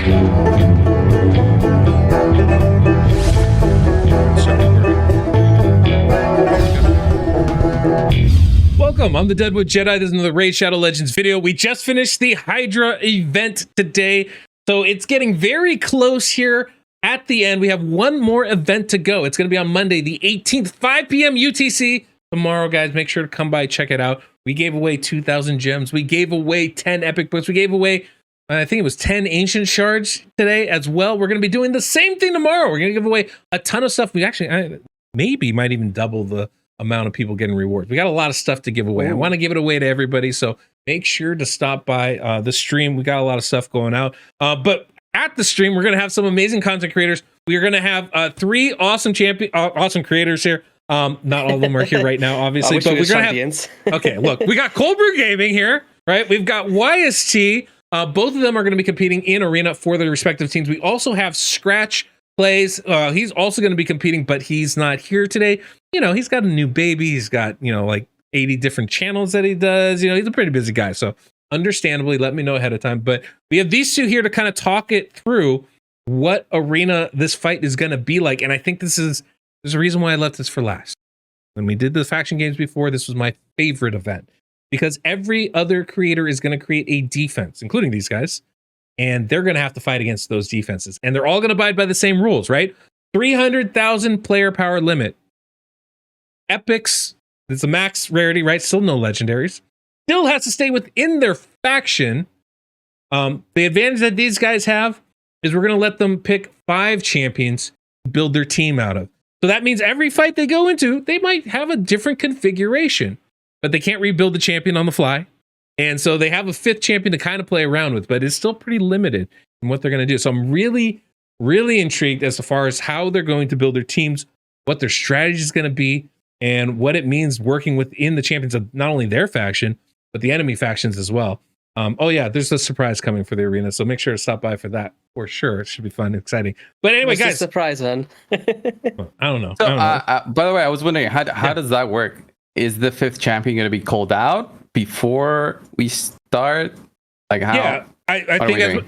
Welcome, I'm the DeadwoodJedi. This is another Raid Shadow Legends video. We just finished the Hydra event today, so it's getting very close here at the end. We have one more event to go. It's going to be on Monday, the 18th, 5 p.m. UTC. Tomorrow, guys, make sure to come by, check it out. We gave away 2,000 gems. We gave away 10 epic books. We gave away, I think it was 10 ancient shards today as well. We're going to be doing the same thing tomorrow. We're going to give away a ton of stuff. We actually maybe might even double the amount of people getting rewards. We got a lot of stuff to give away. Ooh. I want to give it away to everybody, so make sure to stop by the stream. We got a lot of stuff going out. But at the stream, we're going to have some amazing content creators. We are going to have 3 awesome creators here. Not all of them are here right now, obviously, but we're going to have. Okay, look, we got Coldbrew Gaming here, right? We've got YST. Both of them are going to be competing in Arena for their respective teams. We also have Skratch Plays. He's also going to be competing, but he's not here today. You know, he's got a new baby. He's got, you know, like 80 different channels that he does. You know, he's a pretty busy guy. So understandably, let me know ahead of time. But we have these two here to kind of talk it through what Arena this fight is going to be like. And I think there's a reason why I left this for last. When we did the faction games before, this was my favorite event because every other creator is going to create a defense, including these guys. And they're going to have to fight against those defenses. And they're all going to abide by the same rules, right? 300,000 player power limit. Epics, it's a max rarity, right? Still no legendaries. Still has to stay within their faction. The advantage that these guys have is we're going to let them pick 5 champions to build their team out of. So that means every fight they go into, they might have a different configuration, but they can't rebuild the champion on the fly. And so they have a 5th champion to kind of play around with, but it's still pretty limited in what they're going to do. So I'm really, really intrigued as far as how they're going to build their teams, what their strategy is going to be, and what it means working within the champions of not only their faction, but the enemy factions as well. Oh yeah, there's a surprise coming for the arena, so make sure to stop by for that for sure. It should be fun and exciting. But anyway, what's guys, the surprise, man? I don't know. So, by the way, I was wondering how does that work? Is the 5th champion going to be called out before we start? Like how? Yeah, I think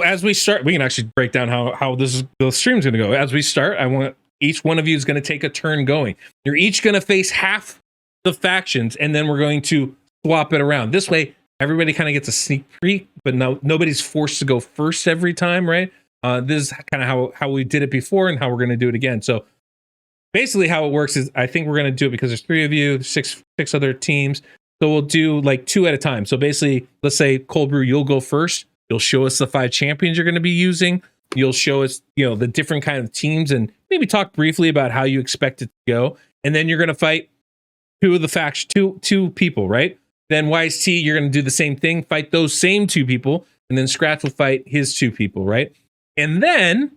as we start, we can actually break down how the stream's going to go. As we start, I want each one of you is going to take a turn going. You're each going to face half the factions, and then we're going to swap it around. This way, everybody kind of gets a sneak peek, but nobody's forced to go first every time, right? This is kind of how we did it before and how we're going to do it again. So basically how it works is I think we're going to do it because there's 3 of you, 6 other teams. So we'll do like 2 at a time. So basically, let's say Coldbrew, you'll go first. You'll show us the 5 champions you're going to be using. You'll show us, you know, the different kind of teams and maybe talk briefly about how you expect it to go. And then you're going to fight 2 of the faction, two people, right? Then YST, you're going to do the same thing, fight those same 2 people, and then Skratch will fight his 2 people, right? And then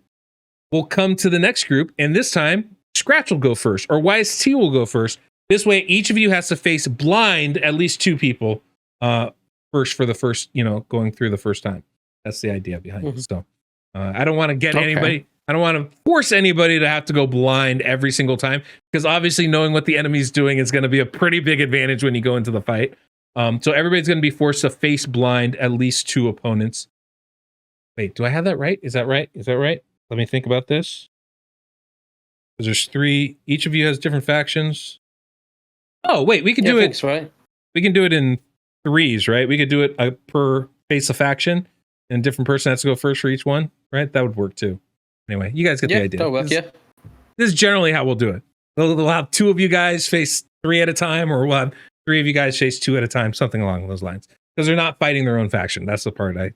we'll come to the next group, and this time Skratch will go first, or YST will go first. This way, each of you has to face blind at least 2 people first for the first, you know, going through the first time. That's the idea behind it. So I don't want to get anybody. I don't want to force anybody to have to go blind every single time, because obviously knowing what the enemy's doing is going to be a pretty big advantage when you go into the fight. So everybody's going to be forced to face blind at least 2 opponents. Wait, do I have that right? Is that right? Is that right? Let me think about this. Because there's 3. Each of you has different factions. Oh, wait, we can do it. Right. We can do it in 3s, right? We could do it per face of faction, and a different person has to go first for each one, right? That would work too. Anyway, you guys get the idea. That'll work, this is generally how we'll do it. We'll have 2 of you guys face 3 at a time, or we'll have 3 of you guys face 2 at a time, something along those lines. Because they're not fighting their own faction. That's the part I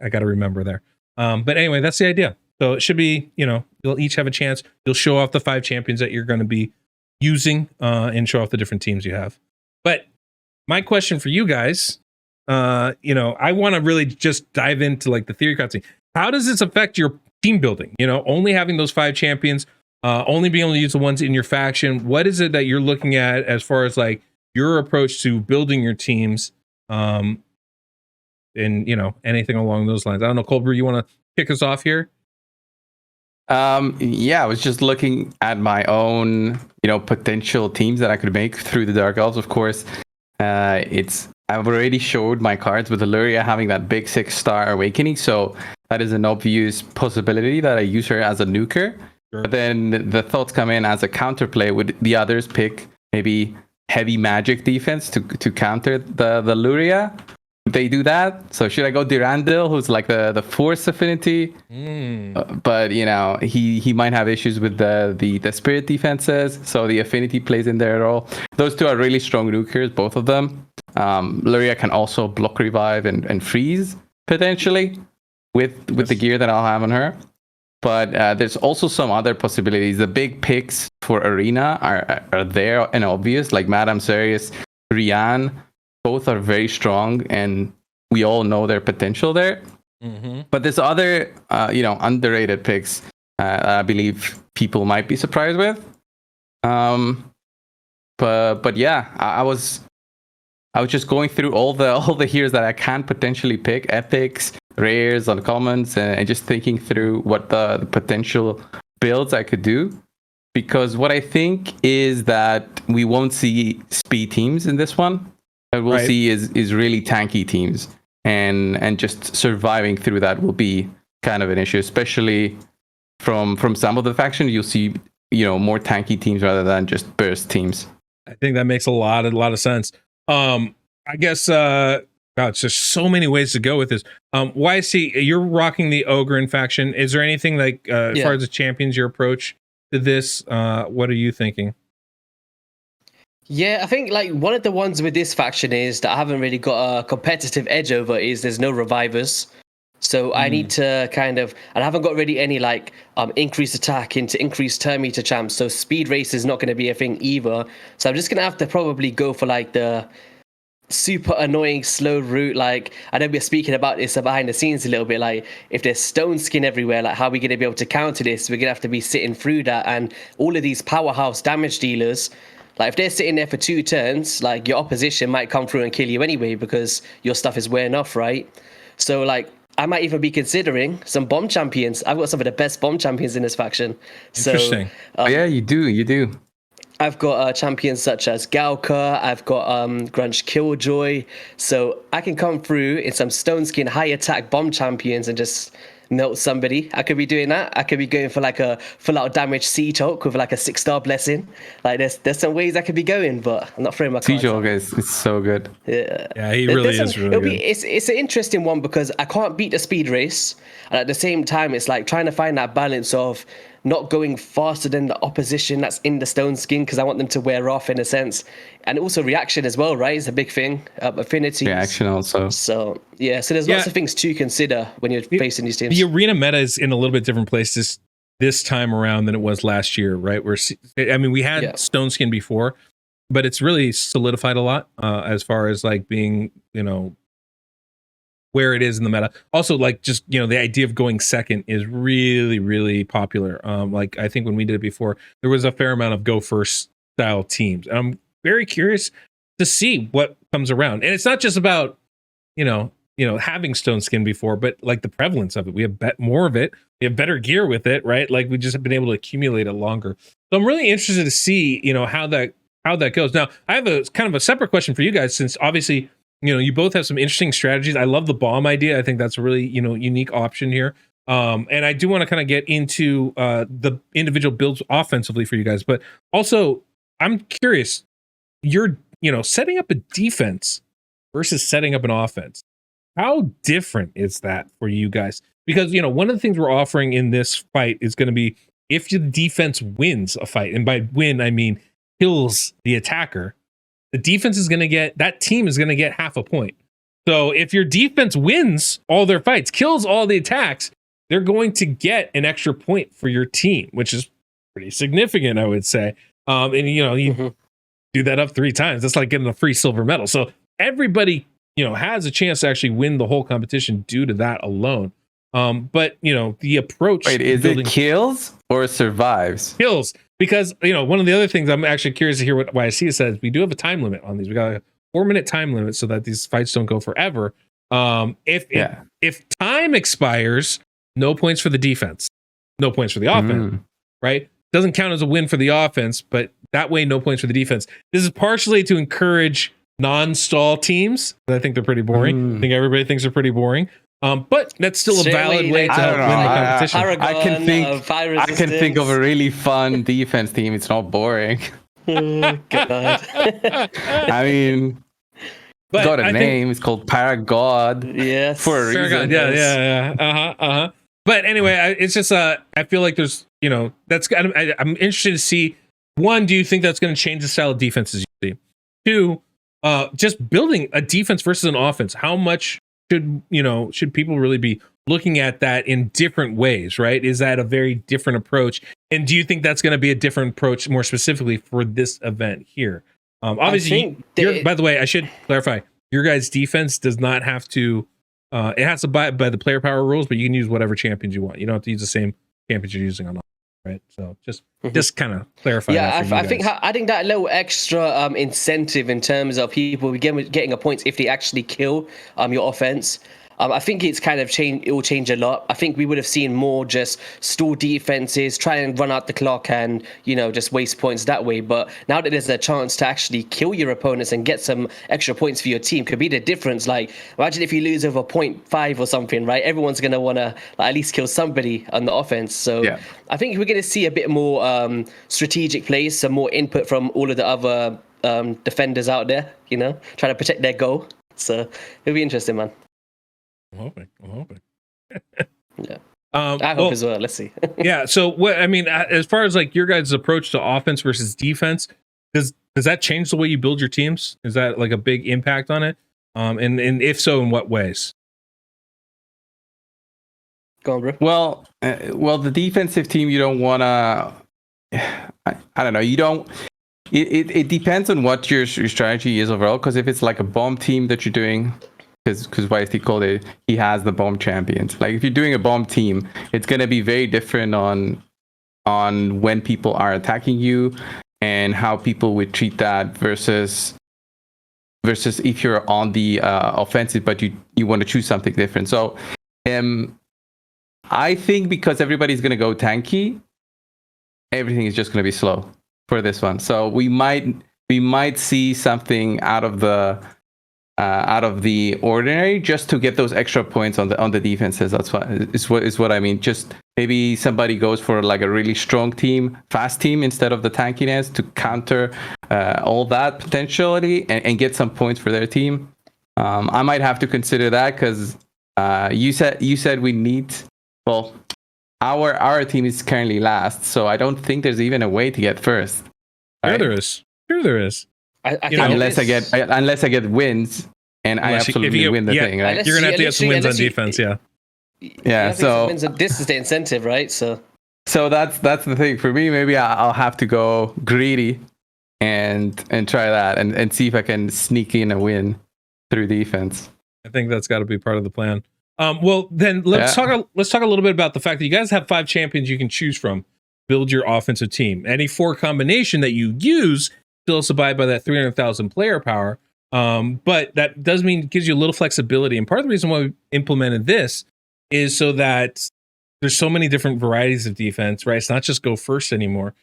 got to remember there. But anyway, that's the idea. So it should be, you know, you'll each have a chance. You'll show off the 5 champions that you're going to be using and show off the different teams you have. But my question for you guys, you know, I want to really just dive into like the theory crafting. How does this affect your team building? You know, only having those 5 champions, only being able to use the ones in your faction. What is it that you're looking at as far as like your approach to building your teams? And, you know, anything along those lines. I don't know, Coldbrew, you want to kick us off here? Yeah, I was just looking at my own, you know, potential teams that I could make through the Dark Elves. Of course, I've already showed my cards with Illyria having that big 6-star awakening, so that is an obvious possibility that I use her as a nuker. Sure. But then the thoughts come in as a counterplay. Would the others pick maybe heavy magic defense to counter the Luria? Would they do that? So should I go Durandal, who's like the force affinity? But you know, he might have issues with the spirit defenses, so the affinity plays in there at all. Those two are really strong nukers, both of them. Luria can also block revive and freeze potentially with the gear that I'll have on her. But there's also some other possibilities. The big picks for Arena are there and obvious, like Madame Serious, Rian. Both are very strong, and we all know their potential there. But there's other, underrated picks I believe people might be surprised with. But yeah, I was just going through all the heroes that I can potentially pick, epics, rares, uncommons, and just thinking through what the potential builds I could do. Because what I think is that we won't see speed teams in this one. What we'll see is really tanky teams, and just surviving through that will be kind of an issue, especially from some of the factions. You'll see more tanky teams rather than just burst teams. I think that makes a lot of sense. I guess it's just so many ways to go with this. YST, you're rocking the Ogre faction. Is there anything like as far as the champions, your approach to this? What are you thinking? Yeah, I think like one of the ones with this faction is that I haven't really got a competitive edge over is there's no revivers. So I need to and I haven't got really any like increased attack into increased turn meter champs. So speed race is not going to be a thing either. So I'm just going to have to probably go for like the super annoying slow route. Like I know we're speaking about this behind the scenes a little bit, like if there's stone skin everywhere, like how are we going to be able to counter this? We're going to have to be sitting through that, and all of these powerhouse damage dealers, like if they're sitting there for 2 turns, like your opposition might come through and kill you anyway because your stuff is wearing off, right? So like I might even be considering some bomb champions. I've got some of the best bomb champions in this faction. Interesting. So yeah, you do. I've got champions such as Galka, I've got Grunge Killjoy, so I can come through in some stone skin high attack bomb champions and just melt somebody. I could be doing that. I could be going for like a full out damage Siege Hulk with like a 6-star blessing. Like there's some ways I could be going, but I'm not throwing my cards. Siege Hulk is so good. Yeah, he really is really good. It's an interesting one because I can't beat the speed race, and at the same time it's like trying to find that balance of not going faster than the opposition that's in the stone skin because I want them to wear off in a sense, and also reaction as well, right? It's a big thing. Affinity reaction also. So yeah, so there's lots of things to consider when you're facing these teams. The arena meta is in a little bit different place this time around than it was last year, right? We had stone skin before, but it's really solidified a lot as far as like being where it is in the meta. Also, like just the idea of going second is really, really popular. Like I think when we did it before, there was a fair amount of go first style teams. And I'm very curious to see what comes around. And it's not just about having stone skin before, but like the prevalence of it. We have more of it. We have better gear with it, right? Like we just have been able to accumulate it longer. So I'm really interested to see how that goes. Now I have a kind of a separate question for you guys, since obviously you both have some interesting strategies. I love the bomb idea. I think that's a really, unique option here. And I do want to kind of get into the individual builds offensively for you guys. But also, I'm curious, you're, setting up a defense versus setting up an offense. How different is that for you guys? Because, one of the things we're offering in this fight is going to be if the defense wins a fight. And by win, I mean kills the attacker. The defense is going to get, that team is going to get half a point. So if your defense wins all their fights, kills all the attacks, they're going to get an extra point for your team, which is pretty significant, I would say. And you do that up 3 times. That's like getting a free silver medal. So everybody, has a chance to actually win the whole competition due to that alone. But the approach. Wait, is it kills or survives? Kills. Because, one of the other things I'm actually curious to hear what YST says, we do have a time limit on these. We got a 4-minute time limit so that these fights don't go forever. If time expires, no points for the defense, no points for the offense, right? Doesn't count as a win for the offense, but that way, no points for the defense. This is partially to encourage non-stall teams. I think they're pretty boring. I think everybody thinks they're pretty boring. But that's still a valid way to I help don't win the know. competition. Paragon, I can think of a really fun defense team. It's not boring. Oh, God. I mean, But it's got a I name. It's called Paragod. Yes. For a reason. Paragon, yeah. But anyway, it's just I feel like there's that's I'm interested to see. One, do you think that's going to change the style of defenses you see? Two, just building a defense versus an offense. How much should people really be looking at that in different ways, right? Is that a very different approach? And do you think that's going to be a different approach more specifically for this event here? Obviously, by the way, I should clarify, your guys' defense does not have to, it has to abide by the player power rules, but you can use whatever champions you want. You don't have to use the same champions you're using on all, right? So just kind of clarify that for you I think adding that little extra incentive in terms of people getting a point if they actually kill your offense. I think it's kind of it will change a lot. I think we would have seen more just stall defenses, try and run out the clock and, just waste points that way. But now that there's a chance to actually kill your opponents and get some extra points for your team could be the difference. Like, imagine if you lose over 0.5 or something, right? Everyone's going to want to at least kill somebody on the offense. So yeah. I think we're going to see a bit more strategic plays, some more input from all of the other defenders out there, trying to protect their goal. So it'll be interesting, man. I'm hoping. Yeah. I hope as well. Let's see. Yeah. So as far as like your guys' approach to offense versus defense, does that change the way you build your teams? Is that like a big impact on it? And if so, in what ways? Go on, bro. Well, the defensive team, you don't want to. I don't know. You don't. It depends on what your strategy is overall. Because if it's like a bomb team that you're doing. Because YST called it, he has the bomb champions. Like if you're doing a bomb team, it's gonna be very different on when people are attacking you and how people would treat that versus if you're on the offensive, but you want to choose something different. So, I think because everybody's gonna go tanky, everything is just gonna be slow for this one. So we might see something out of the ordinary just to get those extra points on the defenses. That's what I mean. Just maybe somebody goes for like a really strong team, fast team instead of the tankiness to counter all that potentiality and get some points for their team. I might have to consider that because you said we need. Well, our team is currently last, so I don't think there's even a way to get first. Right? Sure there is. Unless I get wins and I absolutely win the thing, right? You're gonna have to get some wins on defense, yeah. Yeah. So this is the incentive, right? So that's the thing for me. Maybe I'll have to go greedy and try that and see if I can sneak in a win through defense. I think that's got to be part of the plan. Well, then let's talk a little bit about the fact that you guys have 5 champions you can choose from. Build your offensive team. Any 4 combination that you use still abide by that 300,000 player power. But that does mean it gives you a little flexibility. And part of the reason why we implemented this is so that there's so many different varieties of defense, right? It's not just go first anymore.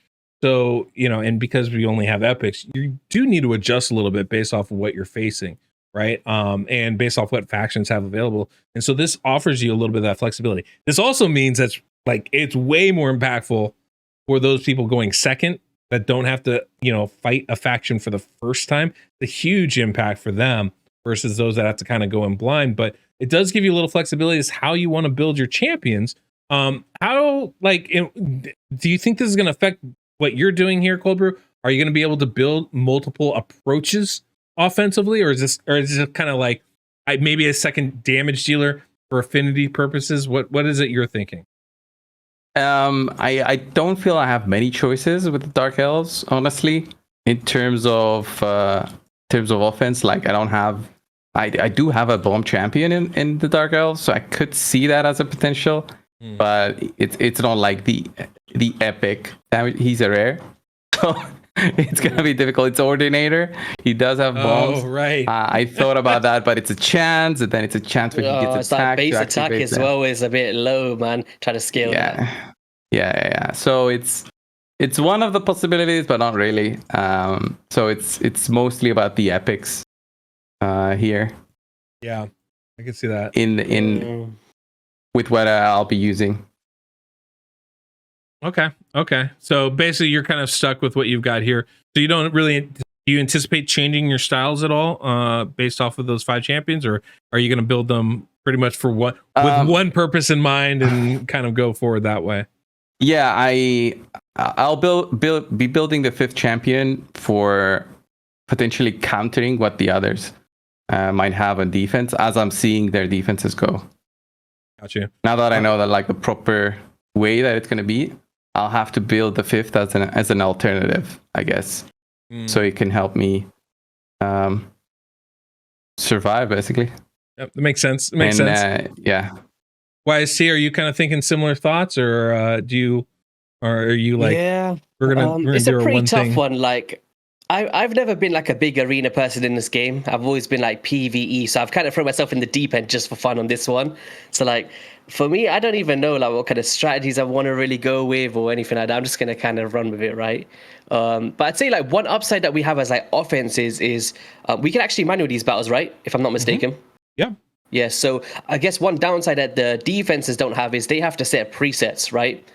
So, and because we only have epics, you do need to adjust a little bit based off of what you're facing, right? And based off what factions have available. And so this offers you a little bit of that flexibility. This also means that's like, it's way more impactful for those people going second that don't have to, fight a faction for the first time. It's a huge impact for them versus those that have to kind of go in blind. But it does give you a little flexibility as how you want to build your champions. Do you think this is going to affect what you're doing here, Coldbrew? Are you going to be able to build multiple approaches offensively, or is this kind of like maybe a second damage dealer for affinity purposes? What is it you're thinking? I don't feel I have many choices with the Dark Elves, honestly, in terms of offense. Like I do have a bomb champion in the Dark Elves, so I could see that as a potential, but it's not like the epic. He's a rare, so it's gonna be difficult. It's Ordinator. He does have bombs. Oh, right. I thought about that, but it's a chance, and then it's a chance when he gets attacked. Base attack as well is a bit low, man. Try to scale that. Yeah. So it's one of the possibilities, but not really. So it's mostly about the epics here. Yeah. I can see that. in with what I'll be using. Okay. So basically, you're kind of stuck with what you've got here. So you don't really. Do you anticipate changing your styles at all, based off of those 5 champions, or are you going to build them pretty much for what with one purpose in mind and kind of go forward that way? Yeah, I'll be building the 5th champion for potentially countering what the others might have on defense, as I'm seeing their defenses go. Gotcha. Now that I know that like the proper way that it's going to be, I'll have to build the 5th as an alternative, I guess, so it can help me survive, basically. Yep, that makes sense. It makes sense. Yeah. YST, are you kind of thinking similar thoughts, or are you like, we're gonna it's do a our pretty one tough thing? one. Like, I've never been like a big arena person in this game. I've always been like PvE, so I've kind of thrown myself in the deep end just for fun on this one. So like, for me, I don't even know like what kind of strategies I want to really go with or anything like that. I'm just gonna kind of run with it, right? But I'd say like one upside that we have as like offenses is we can actually manual these battles, right? If I'm not mistaken. Yeah. Yeah. So I guess one downside that the defenses don't have is they have to set presets, right?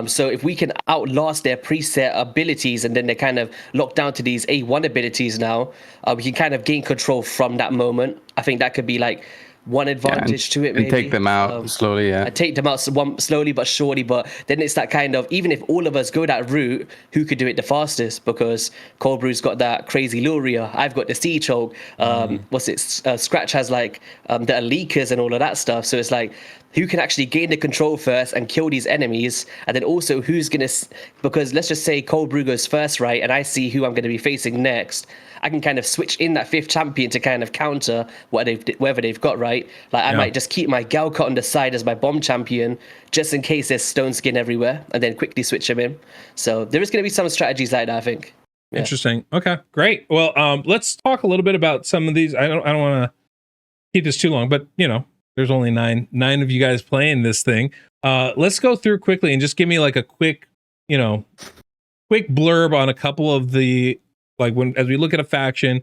So if we can outlast their preset abilities and then they're kind of locked down to these A1 abilities now, we can kind of gain control from that moment. I think that could be like one advantage to it, maybe. And take them out slowly, I take them out slowly but surely, but then it's that kind of, even if all of us go that route, who could do it the fastest? Because Coldbrew's got that crazy Luria, I've got the Sea Choke, Skratch has like the Leakers and all of that stuff, so it's like, who can actually gain the control first and kill these enemies, and then also who's gonna, because let's just say Coldbrew goes first, right, and I see who I'm going to be facing next, I can kind of switch in that 5th champion to kind of counter whatever they've got, right? Like I might just keep my Galcot on the side as my bomb champion, just in case there's stone skin everywhere, and then quickly switch him in. So there is going to be some strategies like that, I think. Yeah. Interesting. Okay, great. Well, let's talk a little bit about some of these. I don't want to keep this too long, but there's only nine of you guys playing this thing. Let's go through quickly and just give me like a quick blurb on a couple of the, like, as we look at a faction,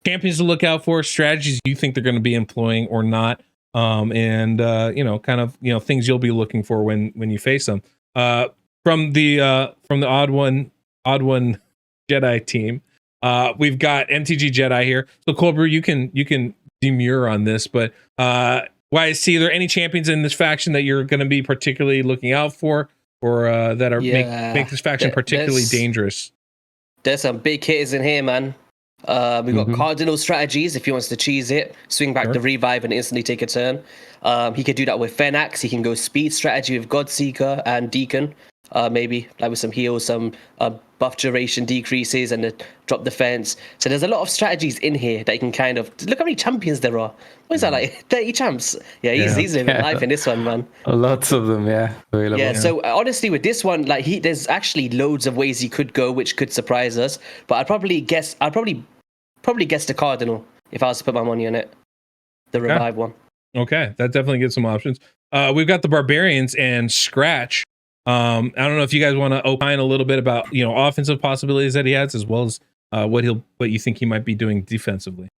champions to look out for, strategies you think they're going to be employing or not, and things you'll be looking for when you face them. From the Odd One Jedi team, we've got MTG Jedi here. So Coldbrew, you can demur on this, but YST, are there any champions in this faction that you're going to be particularly looking out for, or that are make this faction particularly dangerous? There's some big hitters in here, man. We've got Cardinal strategies if he wants to cheese it, swing back the revive and instantly take a turn. He could do that with Fenax. He can go speed strategy with Godseeker and Deacon. Maybe like with some heals, some buff duration decreases, and the drop defense. So there's a lot of strategies in here that you can kind of look how many champions there are. What is that, like 30 champs? Yeah, he's living life in this one, man. Lots of them, available. Yeah. So honestly, with this one, like there's actually loads of ways he could go, which could surprise us. But I'd probably guess the Cardinal if I was to put my money on it, the revive one. Okay, that definitely gives some options. We've got the Barbarians and Skratch. I don't know if you guys want to opine a little bit about offensive possibilities that he has, as well as what you think he might be doing defensively.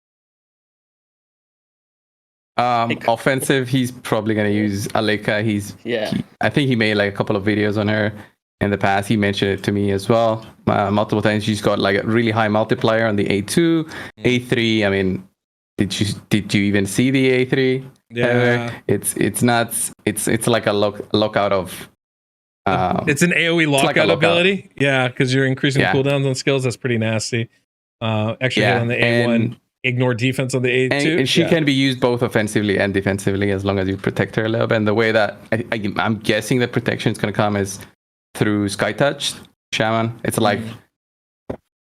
Offensive, he's probably going to use Aleka. I think he made like a couple of videos on her in the past. He mentioned it to me as well multiple times. She's got like a really high multiplier on the A2, A3. I mean, did you even see the A3? Yeah, it's nuts. It's like a lockout of. It's an AoE lockout ability. Yeah, because you're increasing cooldowns on skills. That's pretty nasty. Extra hit on the A1, ignore defense on the A2. And she can be used both offensively and defensively as long as you protect her a little bit. And the way that I'm guessing the protection is going to come is through Sky Touch Shaman. It's like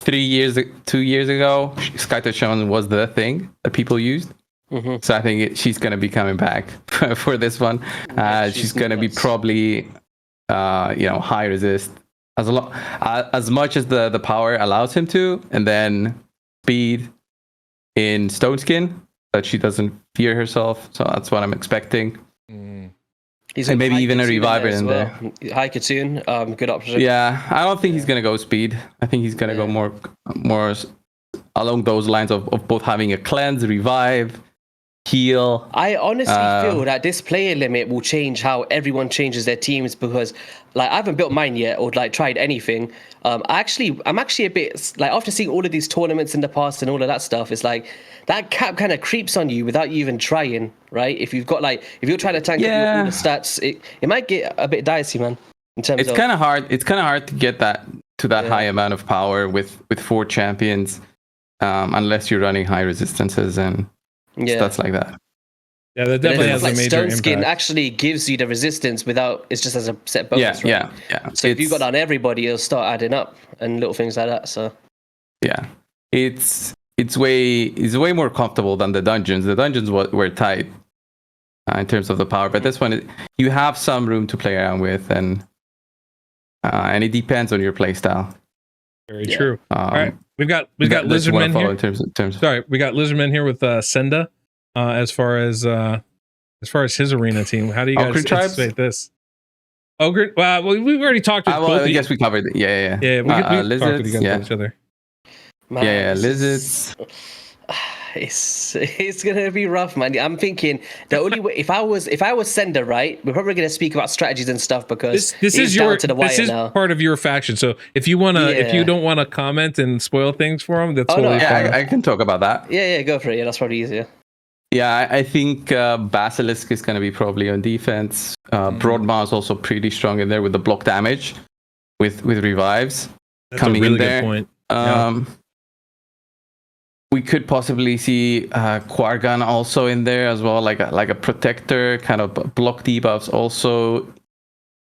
2 years ago, Sky Touch Shaman was the thing that people used. So I think she's going to be coming back for this one. She's going to be probably high resist as much as the power allows him to, and then speed in Stone Skin, that she doesn't fear herself. So that's what I'm expecting. He's and maybe even a reviver in there. High Katoon, good option. Yeah, I don't think he's gonna go speed. I think he's gonna go more along those lines of both having a cleanse, revive, heal. I honestly feel that this player limit will change how everyone changes their teams, because like I haven't built mine yet or like tried anything. I'm actually a bit like, after seeing all of these tournaments in the past and all of that stuff, it's like that cap kind of creeps on you without you even trying, right? If you've got like, if you're trying to tank all the stats, it might get a bit dicey, man. In terms it's kind of hard. It's kind of hard to get that to that high amount of power with 4 champions, unless you're running high resistances and stuff like that. Yeah, that definitely has a major Stone impact. Skin actually gives you the resistance without, it's just as a set bonus, right? Yeah. So if you got on everybody, it'll start adding up and little things like that. So yeah, it's way more comfortable than the dungeons. The dungeons were tight in terms of the power, but this one you have some room to play around with, and it depends on your play style. Very true. All right, we've got Lizardman here. In terms Sorry, we got Lizardman here with Senda. As far as his arena team, how do you guys anticipate this? Ogre. Well, we've already talked with both. I guess we covered it. Yeah. Yeah, we talked with you guys yeah. each other. Man, lizards. It's gonna be rough, man. I'm thinking the only way, if I was Sender, right, we're probably gonna speak about strategies and stuff, because this is part of your faction. So if you don't wanna comment and spoil things for them, that's totally fine. I can talk about that. Yeah, go for it. Yeah, that's probably easier. Yeah, I think Basilisk is going to be probably on defense. Broadmaw is also pretty strong in there with the block damage, with revives. That's coming a really in there. Good point. We could possibly see Quargan also in there as well, like a protector, kind of block debuffs also,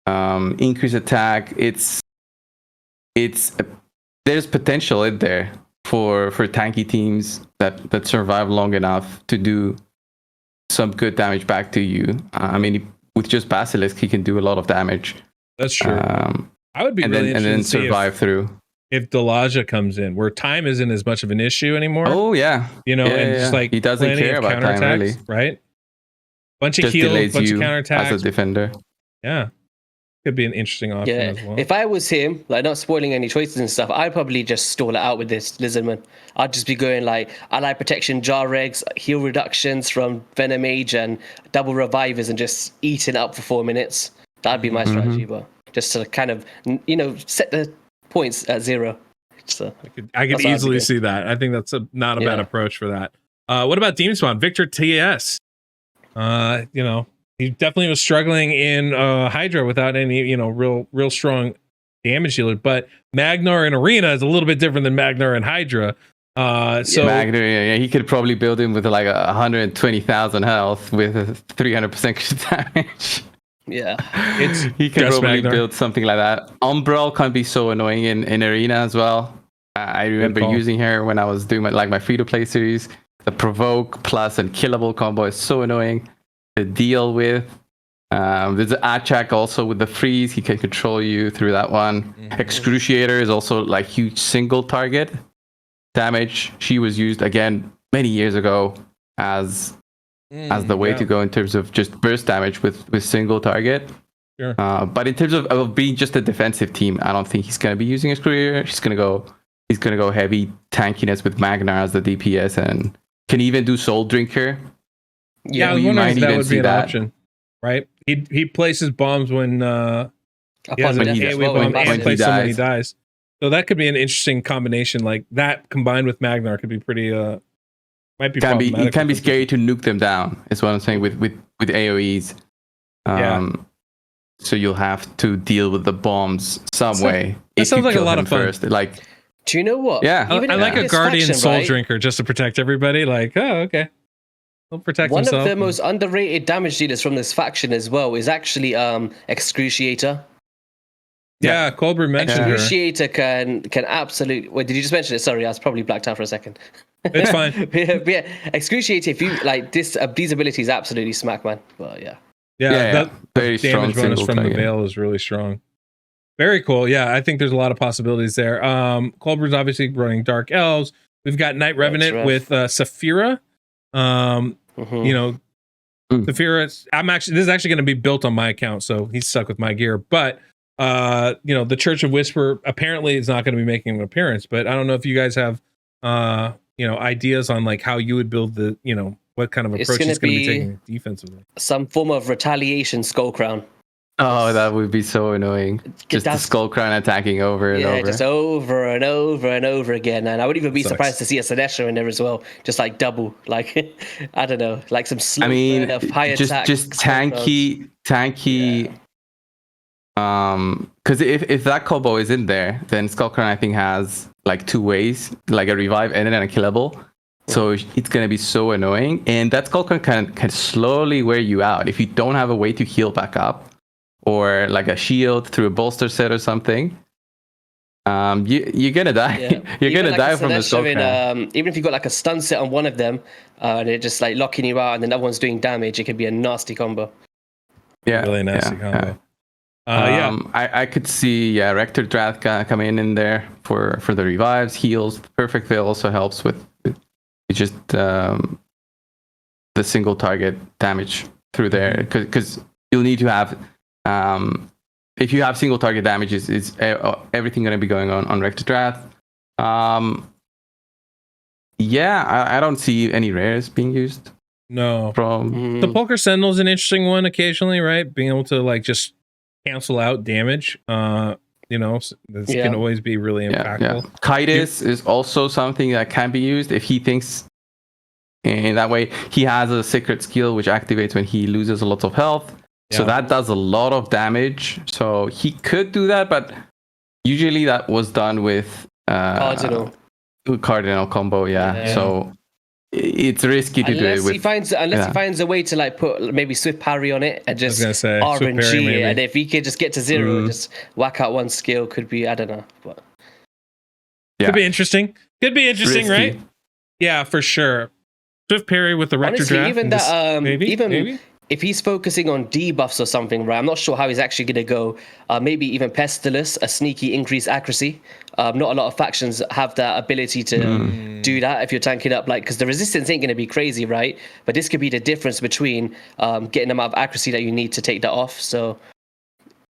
increase attack. There's potential in there for tanky teams that survive long enough to do some good damage back to you. I mean, with just Basilisk, he can do a lot of damage. That's true. I would be really interested and then to see survive through. If Delaja comes in, where time isn't as much of an issue anymore. Oh yeah, just like he doesn't care about time really, right? Bunch of just heals, delays bunch you of counterattacks as a defender. Yeah, could be an interesting option as well. If I was him, like not spoiling any choices and stuff, I'd probably just stall it out with this Lizardman. I'd just be going like ally protection, jar regs, heal reductions from Venom Age, and double revivers, and just eat it up for 4 minutes. That'd be my strategy, but just to kind of set the points at 0. So I could easily see that. I think that's not a bad approach for that. What about Demon Spawn? VictorTES. He definitely was struggling in Hydra without any, real strong damage dealer. But Magnar in Arena is a little bit different than Magnar in Hydra. So Magnar, he could probably build him with like 120,000 health with 300% damage. Yeah, he can probably build something like that. Umbral can be so annoying in Arena as well. I remember using her when I was doing my free-to-play series. The provoke plus and killable combo is so annoying to deal with. There's an Achak also with the freeze. He can control you through that one. Excruciator is also like huge single target damage. She was used again many years ago as the way to go in terms of just burst damage with single target. Sure. But in terms of being just a defensive team, I don't think he's going to be using Excruciator. He's going to go heavy tankiness with Magnar as the DPS, and can even do Soul Drinker. Yeah, you might that would be an option, right? He places bombs when he has an AoE bomb and places them when he dies. So that could be an interesting combination. Like that combined with Magnar could be pretty. Might be problematic. It can be scary to nuke them down. Is what I'm saying with AoEs. So you'll have to deal with the bombs some way. That sounds like a lot of fun. First. Like, do you know what? Yeah, I like a Guardian Soul Drinker just to protect everybody. Like, oh, okay. He'll protect himself. One of the most underrated damage dealers from this faction as well is actually Excruciator. Yeah, Coldbrew mentioned her. Excruciator can absolutely. Wait, did you just mention it? Sorry, I was probably blacked out for a second. It's fine. yeah, Excruciator. If you like this, these abilities absolutely smack, man. Well, yeah. That very damage strong bonus from the Veil is really strong. Very cool. Yeah, I think there's a lot of possibilities there. Coldbrew's obviously running Dark Elves. We've got Night Revenant with Saphyra. Saphyra. This is actually going to be built on my account, so he's stuck with my gear. But the Church of Whisper apparently is not going to be making an appearance. But I don't know if you guys have ideas on like how you would build the what kind of It's approach he's gonna going to be be- taking defensively. Some form of retaliation skull crown. Oh, that would be so annoying. Just the That's- Skull Crown attacking over and Yeah, over. just over and over and over again. And I wouldn't even be Sucks. surprised to see a Sinesha in there as well. Just like double. Like, I don't know. Like some slow I mean, of high attack. just skull crowns. tanky. Because if that combo is in there, then Skull Crown I think has like two ways, like a revive and then a killable. So it's gonna be so annoying, and that Skull Crown can slowly wear you out if you don't have a way to heal back up, or like a shield through a bolster set or something. You're gonna die. Yeah. You're Even gonna like die a from the Sinesha Skull Crown. even if you got like a stun set on one of them, and they're just like locking you out, and then that one's doing damage, it could be a nasty combo. Yeah, Really nasty yeah. combo. I could see Rector Drath coming in there for the revives, heals. Perfect Veil also helps with just the single target damage through there, because you'll need to have if you have single target damage, is everything going to be going on Rector Drath. I don't see any rares being used No. from. The Poker Sentinel's an interesting one occasionally, right? Being able to like just cancel out damage. This can always be really impactful. Kaitis is also something that can be used if he thinks in that way. He has a secret skill which activates when he loses a lot of health. So that does a lot of damage. So he could do that, but usually that was done with Cardinal combo, So it's risky to do it with. He finds a way to like put maybe Swift Parry on it and just RNG it, and if he could just get to zero and just whack out one skill, could be, I don't know. But could be interesting. Could be interesting, Risky. right? Yeah, for sure. Swift Parry with the Rector honestly, Draft. even that, maybe. If he's focusing on debuffs or something, right? I'm not sure how he's actually going to go. Maybe even Pestilus, a sneaky increased accuracy. Not a lot of factions have that ability to do that if you're tanking up, like, because the resistance ain't going to be crazy, right? But this could be the difference between getting the amount of accuracy that you need to take that off. So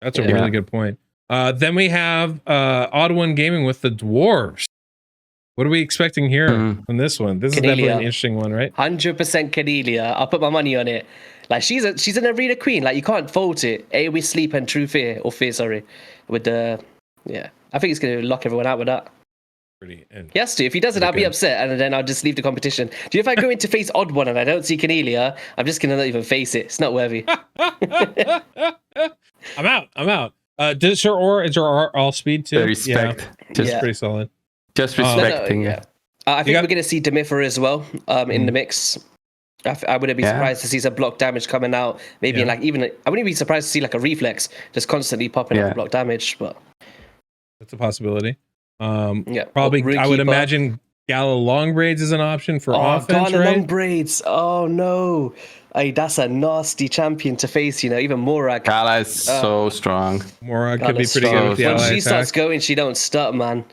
that's a really good point. Then we have OddOneGaming with the Dwarves. What are we expecting here on this one? This is definitely an interesting one, right? 100% Cornelia. I'll put my money on it. Like, she's an arena queen. Like, you can't fault it. AoE sleep and true fear, sorry. With the I think he's gonna lock everyone out with that. He has to. If he doesn't, I'll be upset, and then I'll just leave the competition. Do you know if I go into face Odd One and I don't see Cornelia, I'm just gonna not even face it. It's not worthy. I'm out. Is her aura all speed too? The respect. Just pretty solid. Just respecting. I think we're gonna see Demifera as well in the mix. I wouldn't be surprised to see some block damage coming out. Maybe I wouldn't be surprised to see like a reflex just constantly popping up block damage. But that's a possibility. Probably I would imagine Gala Long Braids is an option for offense, Gala right? Long Braids. Oh no. That's a nasty champion to face, even Morag. Gala is so strong. Morag could be pretty good with the ally attack. When she starts going, she don't stop, man.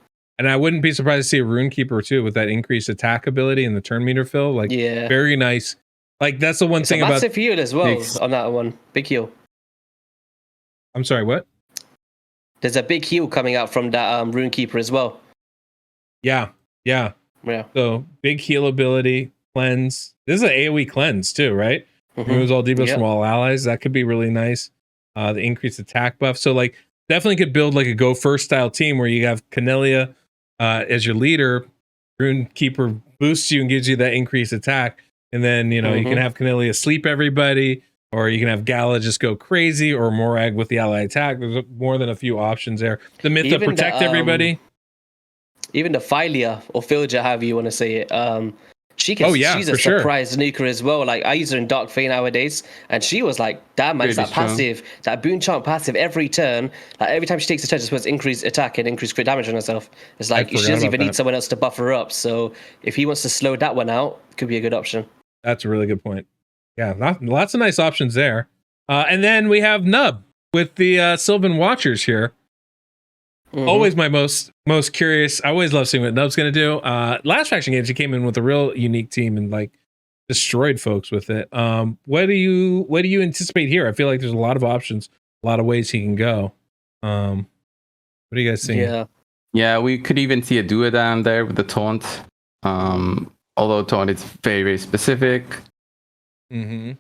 And I wouldn't be surprised to see a Runekeeper too with that increased attack ability and the turn meter fill. Like, very nice. Like, that's the one thing about massive heal as well on that one. Big heal. I'm sorry, what? There's a big heal coming out from that Runekeeper as well. Yeah. So big heal ability, cleanse. This is an AoE cleanse too, right? Removes all debuffs from all allies. That could be really nice. The increased attack buff. So like, definitely could build like a go first style team where you have Cornelia as your leader. Runekeeper boosts you and gives you that increased attack. And then, you can have Cornelia sleep everybody, or you can have Gala just go crazy, or Morag with the ally attack. There's more than a few options there. The myth of protect everybody. Even the Philia, or Filja, however you want to say it. She's a surprise nuker as well. Like, I use her in Dark Fey nowadays, and she was like, damn, man, it's that passive, that boon chant passive every turn. Like, every time she takes a turn, just puts increased attack and increased crit damage on herself. It's like, she doesn't even need someone else to buff her up. So if he wants to slow that one out, it could be a good option. That's a really good point. Yeah, lots of nice options there. And then we have Nub with the Sylvan Watchers here. Always my most curious. I always love seeing what Nub's going to do. Last faction games, he came in with a real unique team and like destroyed folks with it. What do you anticipate here? I feel like there's a lot of options, a lot of ways he can go. What do you guys think? Yeah, we could even see a Dueday there with the taunt. Although taunt is very, very specific. There's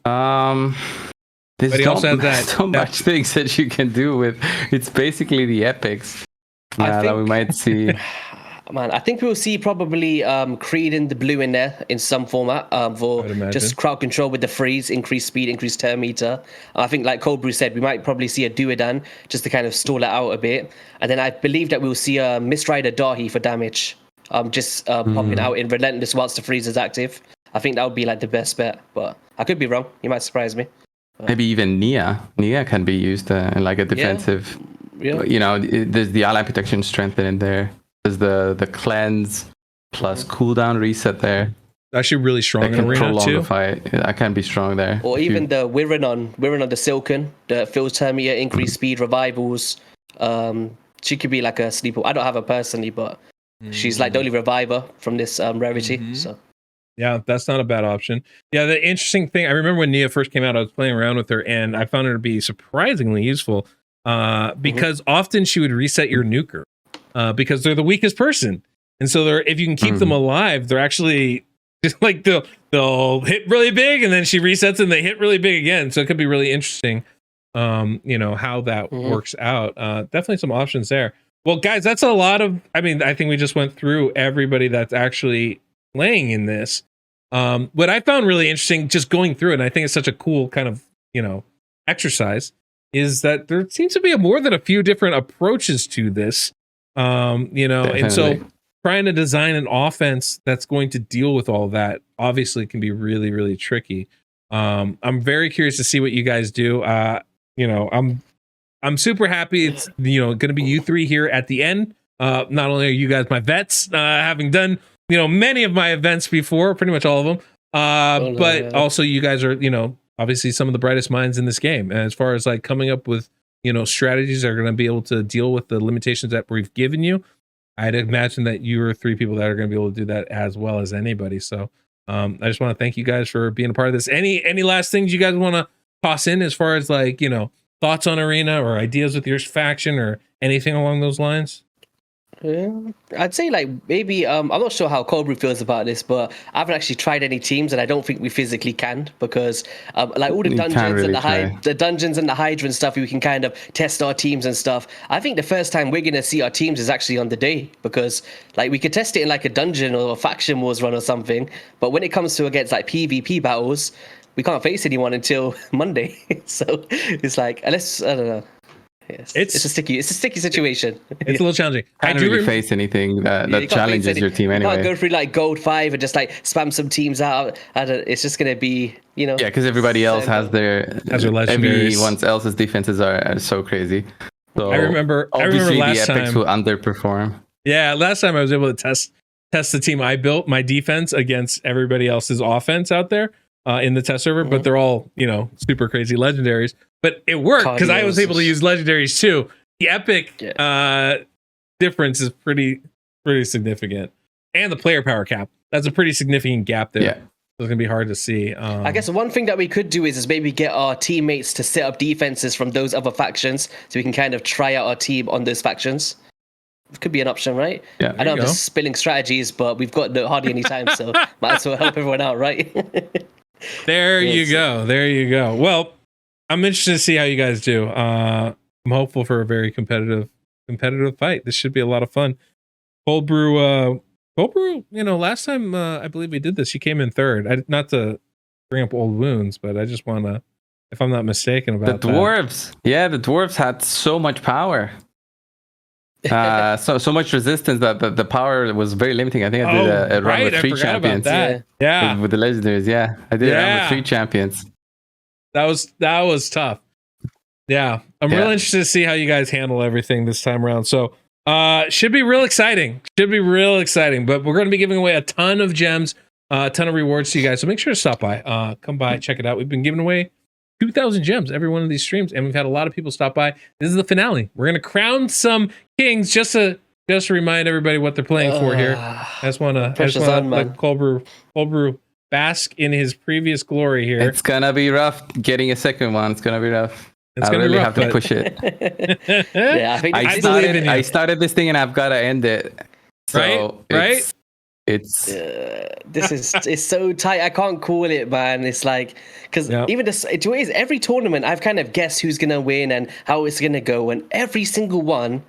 But he also has that- so much things that you can do with. It's basically the epics that we might see. Man, I think we'll see probably Creed in the blue in there in some format for just crowd control with the freeze, increased speed, increased turn meter. I think, like Coldbrew said, we might probably see a Duodan just to kind of stall it out a bit. And then I believe that we'll see a Mistrider Dahi for damage, popping out in Relentless whilst the freeze is active. I think that would be like the best bet, but I could be wrong. You might surprise me. Maybe even Nia. Nia can be used in like a defensive. Yeah. You know, there's the ally protection strengthened in there. There's the cleanse plus cooldown reset there. Actually, really strong that in can arena prolong too. the fight. I can be strong there. Or even the Wiranon the Silken, the fills turn meter, increased speed, revivals. She could be like a sleeper. I don't have her personally, but she's like the only reviver from this rarity. So. Yeah, that's not a bad option. Yeah, the interesting thing, I remember when Nia first came out, I was playing around with her, and I found her to be surprisingly useful because often she would reset your nuker because they're the weakest person. And so if you can keep them alive, they're actually just like they'll hit really big, and then she resets and they hit really big again. So it could be really interesting, how that works out. Definitely some options there. Well, guys, that's a lot of, I think we just went through everybody that's actually playing in this. What I found really interesting just going through it, and I think it's such a cool kind of exercise, is that there seems to be more than a few different approaches to this. And so trying to design an offense that's going to deal with all that obviously can be really, really tricky. I'm very curious to see what you guys do. I'm super happy it's going to be you three here at the end. Not only are you guys my vets, having done many of my events before, pretty much all of them, but also you guys are obviously some of the brightest minds in this game, and as far as like coming up with strategies that are going to be able to deal with the limitations that we've given you. I'd imagine that you are three people that are going to be able to do that as well as anybody. So I just want to thank you guys for being a part of this. Any last things you guys want to toss in as far as like thoughts on arena or ideas with your faction or anything along those lines? I'd say like maybe I'm not sure how Coldbrew feels about this, but I haven't actually tried any teams, and I don't think we physically can because like all the dungeons really and the dungeons and the Hydra and stuff, we can kind of test our teams and stuff. I think the first time we're gonna see our teams is actually on the day, because like we could test it in like a dungeon or a faction wars run or something, but when it comes to against like PvP battles, we can't face anyone until Monday. So it's like, unless I don't know. Yes. It's a sticky situation. It's a little challenging. I don't really face anything that challenges your team anyway. You can't go through like gold 5 and just like spam some teams out. It's just gonna be Yeah, because everybody else has their legendaries. Everyone else's defenses are so crazy. So I remember last the epics time will underperform. Yeah, last time I was able to test the team I built, my defense against everybody else's offense out there in the test server, but they're all super crazy legendaries. But it worked because I was able to use legendaries too. The epic difference is pretty significant, and the player power cap, that's a pretty significant gap there. So it's gonna be hard to see. I guess one thing that we could do is maybe get our teammates to set up defenses from those other factions, so we can kind of try out our team on those factions. It could be an option, right? Yeah. I know I'm just spilling strategies, but we've got hardly any time, so might as well help everyone out, right? There you go. Well, I'm interested to see how you guys do. I'm hopeful for a very competitive fight. This should be a lot of fun. Coldbrew, last time I believe we did this, you came in third. Not to bring up old wounds, but I just want to, if I'm not mistaken about the dwarves. Yeah, the dwarves had so much power. So much resistance that the power was very limiting. I think I did a run with 3 champions. Yeah, with the legendaries. Yeah, I did a run with 3 champions. That was tough. Yeah, I'm real interested to see how you guys handle everything this time around. So should be real exciting. But we're going to be giving away a ton of gems, a ton of rewards to you guys. So make sure to stop by, come by, check it out. We've been giving away 2,000 gems every one of these streams, and we've had a lot of people stop by. This is the finale. We're going to crown some kings just to remind everybody what they're playing for here. I just want to let Coldbrew bask in his previous glory here. It's gonna be rough getting a second one. It's gonna be rough. It's gonna really be rough, have to push it. Yeah, I think I started this thing and I've got to end it. So right? It's it's so tight. I can't call it, man. It's like, because even this, it is every tournament I've kind of guessed who's gonna win and how it's gonna go, and every single one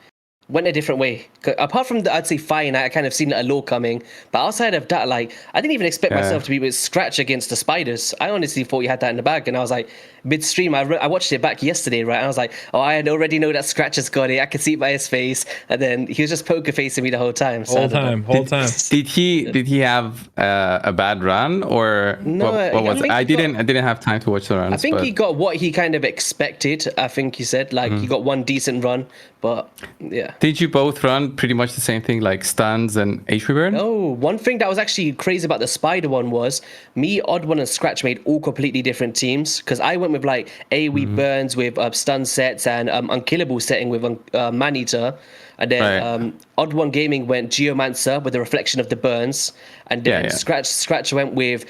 went a different way. Apart from I'd say fine, I kind of seen a law coming, but outside of that, like, I didn't even expect myself to be with Skratch against the Spiders. I honestly thought he had that in the bag, and I was like, midstream, I watched it back yesterday, right? And I was like, oh, I already know that Skratch has got it. I could see it by his face, and then he was just poker facing me the whole time. So whole time. Did he have a bad run, or no? what was it? I didn't have time to watch the runs. I think he got what he kind of expected. I think he said, like, he got one decent run, but yeah. Did you both run pretty much the same thing, like stuns and HP burn? Oh, one thing that was actually crazy about the Spider one was me, OddOne, and Skratch made all completely different teams, because I went with like AoE burns with stun sets and unkillable setting with Maneater, and then OddOneGaming went Geomancer with the reflection of the burns, and then Skratch went with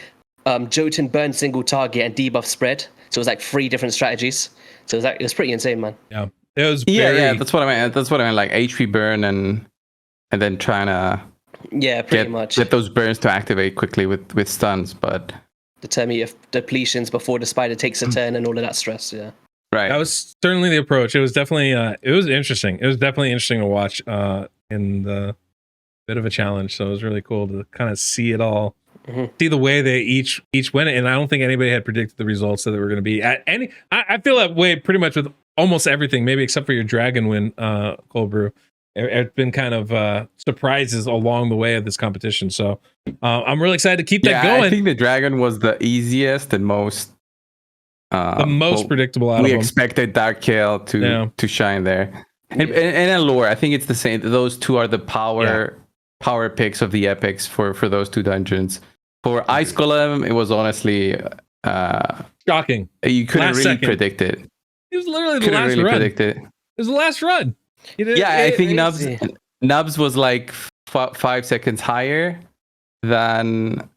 Jotun burn single target and debuff spread. So it was like 3 different strategies. So it was pretty insane, man. Yeah, it was. That's what I meant. That's what I meant. Like HP burn and then trying to get those burns to activate quickly with stuns, but determine if depletions before the spider takes a turn and all of that stress. Yeah, right. That was certainly the approach. It was definitely it was interesting. It was definitely interesting to watch in the bit of a challenge. So it was really cool to kind of see it all, see the way they each went. And I don't think anybody had predicted the results that they were going to be at any. I feel that way pretty much with almost everything, maybe except for your dragon win, Coldbrew. It's been kind of surprises along the way of this competition. So I'm really excited to keep that going. I think the dragon was the easiest and most predictable out of them. We expected Dark Kale to shine there. And Allure, I think it's the same. Those two are the power picks of the epics for those 2 dungeons. For Ice Golem, it was honestly shocking. You couldn't really predict it. It was literally the last run. It was the last run. I think Nubs was like 5 seconds higher than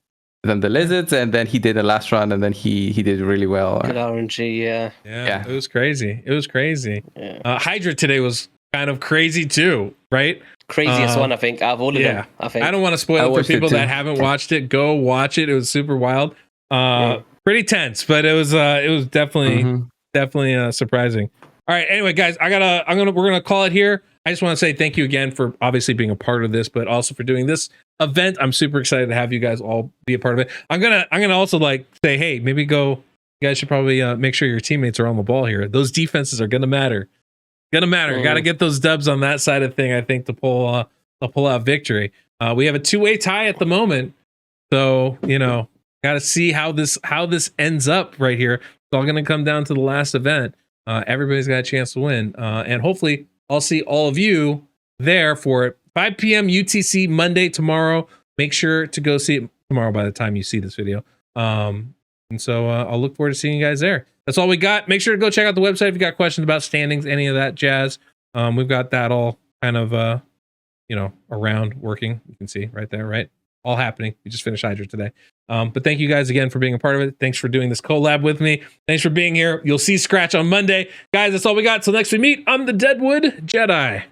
the Lizards, and then he did the last run, and then he did really well. Good RNG, yeah. It was crazy. Yeah. Hydra today was kind of crazy too, right? Craziest one, I think, out of all of them. I think. I don't want to spoil it for people that haven't watched it. Go watch it. It was super wild. Pretty tense, but it was definitely surprising. All right. Anyway, guys, we're gonna call it here. I just want to say thank you again for obviously being a part of this, but also for doing this event. I'm super excited to have you guys all be a part of it. I'm gonna also like say, hey, maybe you guys should probably make sure your teammates are on the ball here. Those defenses are gonna matter. Got to get those dubs on that side of thing, I think, to pull out victory. We have a 2-way tie at the moment, so got to see how this ends up right here. It's all going to come down to the last event. Everybody's got a chance to win, and hopefully, I'll see all of you there for 5 p.m. UTC Monday tomorrow. Make sure to go see it tomorrow by the time you see this video. And so I'll look forward to seeing you guys there. That's all we got. Make sure to go check out the website if you got questions about standings, any of that jazz. We've got that all kind of, around working. You can see right there, right? All happening. We just finished Hydra today. But thank you guys again for being a part of it. Thanks for doing this collab with me. Thanks for being here. You'll see Skratch on Monday. Guys, that's all we got. Till next we meet, I'm the Deadwood Jedi.